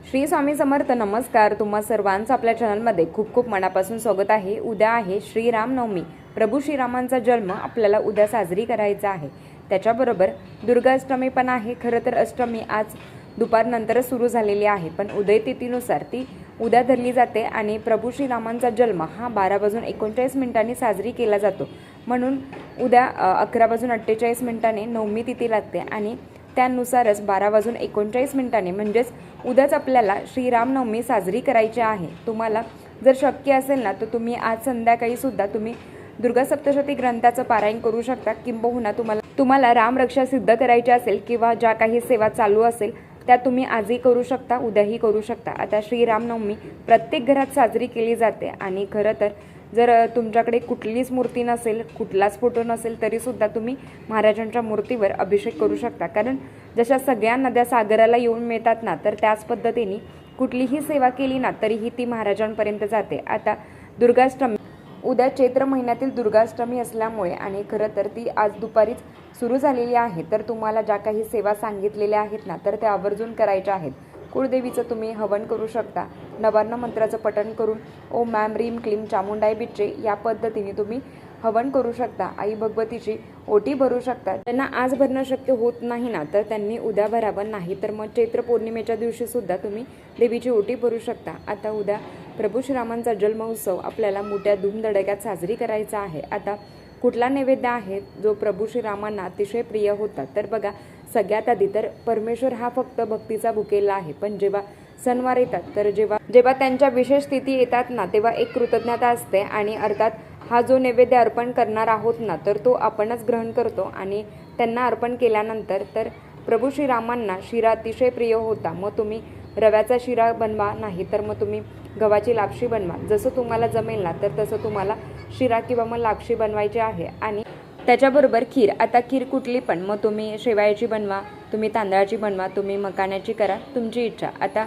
श्री स्वामी समर्थ. नमस्कार. तुम्हा सर्वांचं आपल्या चॅनलमध्ये खूप खूप मनापासून स्वागत आहे. उद्या आहे श्रीरामनवमी. प्रभू श्रीरामांचा जन्म आपल्याला उद्या साजरी करायचा आहे. त्याच्याबरोबर दुर्गाष्टमी पण आहे. खरं तर अष्टमी आज दुपारनंतरच सुरू झालेली आहे, पण उदय तिथीनुसार ती उद्या धरली जाते आणि प्रभू श्रीरामांचा जन्म हा 12:39 साजरी केला जातो. म्हणून उद्या 11:48 नवमी तिथी लागते आणि त्यानुसारच 12:39 म्हणजेच उद्याच आपल्याला श्रीरामनवमी साजरी करायची आहे. तुम्हाला जर शक्य असेल ना तर तुम्ही आज संध्याकाळी सुद्धा तुम्ही दुर्गा सप्तशती ग्रंथाचं पारायण करू शकता. किंबहुना तुम्हाला रामरक्षा सिद्ध करायची असेल किंवा ज्या काही सेवा चालू असेल त्या तुम्ही आजही करू शकता, उद्याही करू शकता. आता श्रीरामनवमी प्रत्येक घरात साजरी केली जाते आणि खरं तर जर तुमच्याकडे कुठलीच मूर्ती नसेल, कुठलाच फोटो नसेल, तरीसुद्धा तुम्ही महाराजांच्या मूर्तीवर अभिषेक करू शकता. कारण जशा सगळ्या नद्या सागराला येऊन मिळतात ना, तर त्याच पद्धतीने कुठलीही सेवा केली ना तरीही ती महाराजांपर्यंत जाते. आता दुर्गाष्टमी उद्या चैत्र महिन्यातील दुर्गाष्टमी असल्यामुळे आणि खरं तर ती आज दुपारीच सुरू झालेली आहे. तर तुम्हाला ज्या काही सेवा सांगितलेल्या आहेत ना तर त्या आवर्जून करायच्या आहेत. कुळदेवीचं तुम्ही हवन करू शकता. नवार्ण मंत्राचं पठण करून ओम मॅम रीम क्लीम चामुंडाई बिच्चे या पद्धतीने तुम्ही हवन करू शकता. आई भगवतीची ओटी भरू शकता. त्यांना आज भरणं शक्य होत नाही ना तर त्यांनी उद्या भरावं, नाही तर मग चैत्र पौर्णिमेच्या दिवशी सुद्धा तुम्ही देवीची ओटी भरू शकता. आता उद्या प्रभू श्रीरामांचा जन्मोत्सव आपल्याला मोठ्या धूमधडक्यात साजरी करायचा आहे. आता कुठला नैवेद्य आहे जो प्रभू श्रीरामांना अतिशय प्रिय होता? तर बघा, सगळ्यात आधी तर परमेश्वर हा फक्त भक्तीचा भुकेला आहे, पण जेव्हा सणवार येतात तर जेव्हा त्यांच्या विशेष तिथी येतात ना तेव्हा एक कृतज्ञता असते आणि अर्थात हा जो नैवेद्य अर्पण करणार आहोत ना तर तो आपणच ग्रहण करतो आणि त्यांना अर्पण केल्यानंतर तर प्रभू श्रीरामांना शिरा अतिशय प्रिय होता. मग तुम्ही रव्याचा शिरा बनवा, नाही तर मग तुम्ही गव्हाची लापशी बनवा. जसं तुम्हाला जमेल ना तर तसं तुम्हाला शिरा किंवा मग लापशी बनवायची आहे. आणि त्याच्याबरोबर खीर. आता खीर कुठली पण, मग तुम्ही शेवयाची बनवा, तुम्ही तांदळाची बनवा, तुम्ही मकानाची करा, तुमची इच्छा. आता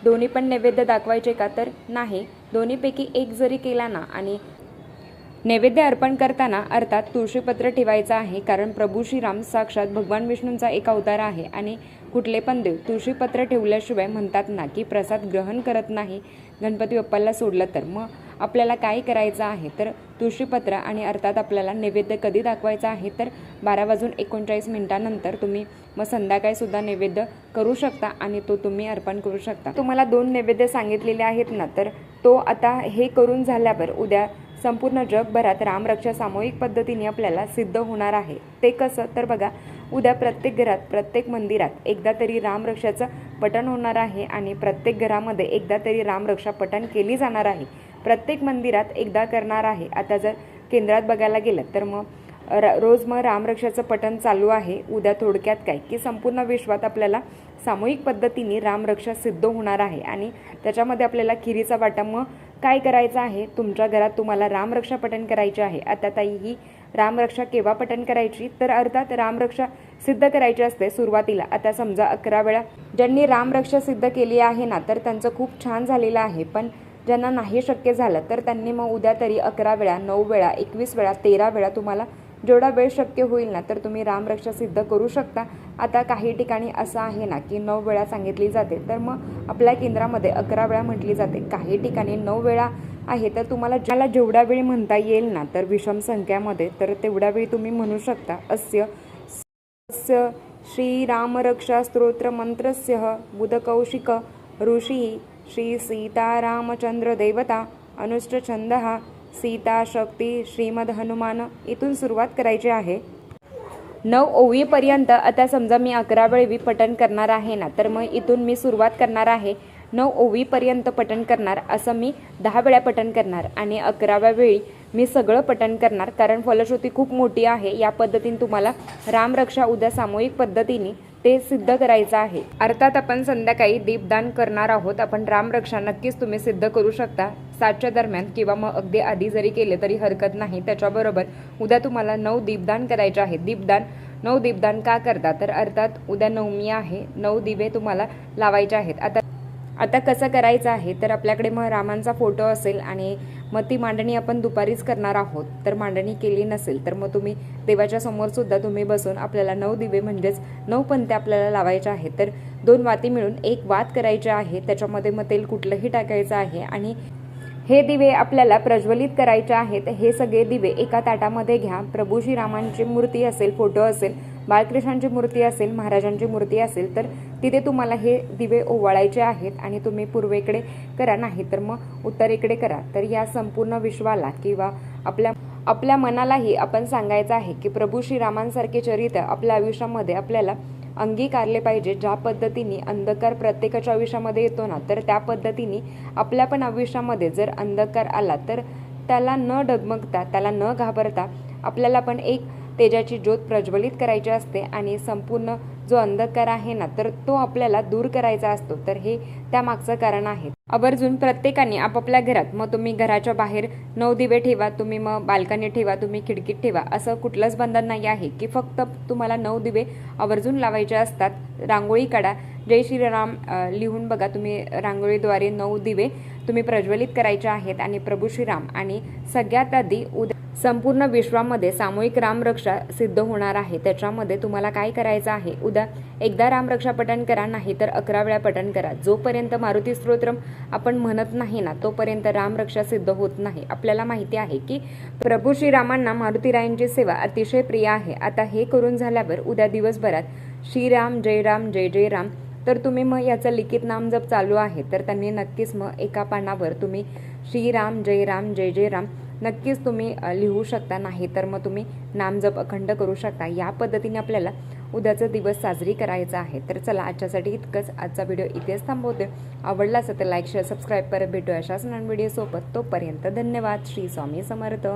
दोन्ही पण नैवेद्य दाखवायचे का? तर नाही, दोन्हीपैकी एक जरी केला ना. आणि नैवेद्य अर्पण करताना अर्थात तुळशीपत्र ठेवायचं आहे, कारण प्रभू श्रीराम साक्षात भगवान विष्णूंचा एक अवतार आहे आणि कुठले पण देव तुळशीपत्र ठेवल्याशिवाय म्हणतात ना की प्रसाद ग्रहण करत नाही गणपती बाप्पाला सोडलं तर. मग आपल्याला काय करायचं आहे तर तुळशीपत्र आणि अर्थात आपल्याला नैवेद्य कधी दाखवायचा आहे तर 12:39 तुम्ही मग संध्याकाळीसुद्धा नैवेद्य करू शकता आणि तो तुम्ही अर्पण करू शकता. तुम्हाला 2 नैवेद्य सांगितलेले आहेत ना तर तो आता हे करून झाल्यावर उद्या संपूर्ण जगभरात रामरक्षा सामूहिक पद्धतीने आपल्याला सिद्ध होणार आहे. ते कसं? तर बघा, उद्या प्रत्येक घरात, प्रत्येक मंदिरात एकदा तरी रामरक्षाचं पठण होणार आहे आणि प्रत्येक घरामध्ये एकदा तरी रामरक्षा पठण केली जाणार आहे. प्रत्येक मंदिरात एकदा करणार आहे. आता जर केंद्रात बघायला गेलं तर मग रोज मग रामरक्षाचं पठण चालू आहे. उद्या थोडक्यात काय की संपूर्ण विश्वात आपल्याला सामूहिक पद्धतीने रामरक्षा सिद्ध होणार आहे आणि त्याच्यामध्ये आपल्याला खिरीचा वाटा. मग काय करायचं आहे? तुमच्या घरात तुम्हाला रामरक्षा पठण करायची आहे. आता ताई, ही रामरक्षा केव्हा पठण करायची? तर अर्थात रामरक्षा सिद्ध करायची असते सुरुवातीला. आता समजा 11 वेळा ज्यांनी रामरक्षा सिद्ध केली आहे ना तर त्यांचं खूप छान झालेलं आहे, पण ज्यांना नाही शक्य झालं तर त्यांनी मग उद्या तरी 11 वेळा, 9 वेळा, 21 वेळा, 13 वेळा तुम्हाला जेवढा वेळ शक्य होईल ना तर तुम्ही रामरक्षा सिद्ध करू शकता. आता काही ठिकाणी असं आहे ना की 9 वेळा सांगितली जाते, तर मग आपल्या केंद्रामध्ये 11 वेळा म्हटली जाते. काही ठिकाणी 9 वेळा आहे, तर तुम्हाला जेवढा वेळ म्हणता येईल ना तर विषम संख्यामध्ये तर तेवढ्या वेळी तुम्ही म्हणू शकता. अस्य श्रीरामरक्षा स्तोत्र मंत्रस्य बुधकौशिक ऋषी श्री सीतारामचंद्र देवता अनुष्ठछंद सीता शक्ती श्रीमद हनुमान. इथून सुरुवात करायची आहे 9 ओवीपर्यंत. आता समजा मी 11 वेळी पठण करणार आहे ना तर मग इथून मी सुरुवात करणार आहे 9 ओवीपर्यंत पठण करणार. असं मी 10 वेळा पठण करणार आणि 11व्या वेळी मी सगळं पठण करणार, कारण फलश्रुती खूप मोठी आहे. या पद्धतीने तुम्हाला रामरक्षा उद्या सामूहिक पद्धतीने ते सिद्ध करायचं आहे. अर्थात आपण संध्याकाळी दीपदान करणार आहोत. आपण रामरक्षा नक्कीच तुम्ही सिद्ध करू शकता 7च्या दरम्यान किंवा मग अगदी आधी जरी केले तरी हरकत नाही. त्याच्याबरोबर उद्या तुम्हाला 9 दीपदान करायचे आहे. 9 दीपदान का करता? तर अर्थात उद्या नवमी आहे, 9 दिवे तुम्हाला लावायचे आहेत. आता कसं करायचं आहे तर आपल्याकडे मग रामांचा फोटो असेल आणि मग ती मांडणी आपण दुपारीच करणार आहोत. तर मांडणी केली नसेल तर मग तुम्ही देवाच्या समोर सुद्धा तुम्ही बसून आपल्याला 9 दिवे म्हणजेच 9 पंत्या आपल्याला लावायच्या आहेत. तर 2 वाती मिळून एक वात करायची आहे, त्याच्यामध्ये मग तेल कुठलंही टाकायचं आहे आणि हे दिवे आपल्याला प्रज्वलित करायचे आहेत। हे सगळे दिवे एका ताटामध्ये घ्या। प्रभू श्रीरामांची मूर्ती असेल, फोटो असेल, बाळकृष्णांची मूर्ती असेल, महाराजांची मूर्ती असेल तर तिथे तुम्हाला हे दिवे ओवाळायचे आहेत आणि तुम्ही पूर्वेकडे करा, नाही तर मग उत्तरेकडे करा। तर या संपूर्ण विश्वाला किंवा आपल्या मनालाही आपण सांगायचं आहे की प्रभू श्रीरामांसारखे चरित्र आपल्या आयुष्यामध्ये आपल्याला अंगीकारले पाहिजे। ज्या पद्धतीने अंधकार प्रत्येकाच्या आयुष्यामध्ये येतो ना, तर त्या पद्धतीने आपल्या पण आयुष्यामध्ये जर अंधकार आला तर त्याला न डगमगता, त्याला न घाबरता आपल्याला पण एक तेजाची ज्योत प्रज्वलित करायची असते आणि संपूर्ण जो अंधकार आहे ना, तर तो आपल्याला दूर करायचा असतो। तर हे त्यामागचं कारण आहे। आवर्जून प्रत्येकाने आपापल्या घरात, मग तुम्ही घराच्या बाहेर 9 दिवे ठेवा, तुम्ही मग बाल्कनीत ठेवा, तुम्ही खिडकीत ठेवा, असं कुठलंच बंधन नाही आहे की फक्त तुम्हाला 9 दिवे आवर्जून लावायचे असतात। रांगोळी काढा, जय श्रीराम लिहून बघा, तुम्ही रांगोळीद्वारे 9 दिवे तुम्ही प्रज्वलित करायचे आहेत आणि प्रभू श्रीराम आणि सगळ्यात आधी संपूर्ण विश्वामध्ये सामूहिक रामरक्षा सिद्ध होणार आहे। त्याच्यामध्ये तुम्हाला काय करायचं आहे, उद्या एकदा रामरक्षा पठण करा, नाही तर 11 वेळा पठण करा। जोपर्यंत मारुती स्तोत्रम आपण म्हणत नाही ना, तोपर्यंत रामरक्षा सिद्ध होत नाही। आपल्याला माहिती आहे की प्रभू श्रीरामांना मारुतीरायांची सेवा अतिशय प्रिय आहे। आता हे करून झाल्यावर उद्या दिवसभरात श्रीराम जय राम जय जय राम, तर तुम्ही मग याचं लिखित नाम जप चालू आहे तर त्यांनी नक्कीच मग एका पानावर तुम्ही श्रीराम जय राम जय जय राम नक्कीच तुम्ही लिहू शकता, नाही तर मग तुम्ही नामजप अखंड करू शकता। या पद्धतीने आपल्याला उद्याचा दिवस साजरी करायचा आहे। तर चला, आजच्यासाठी इतकंच। आजचा व्हिडिओ इथेच थांबवते। आवडला असेल तर लाईक शेअर सबस्क्राईब करत भेटूया अशाच नवीन व्हिडिओ सोबत। तोपर्यंत धन्यवाद। श्री स्वामी समर्थ।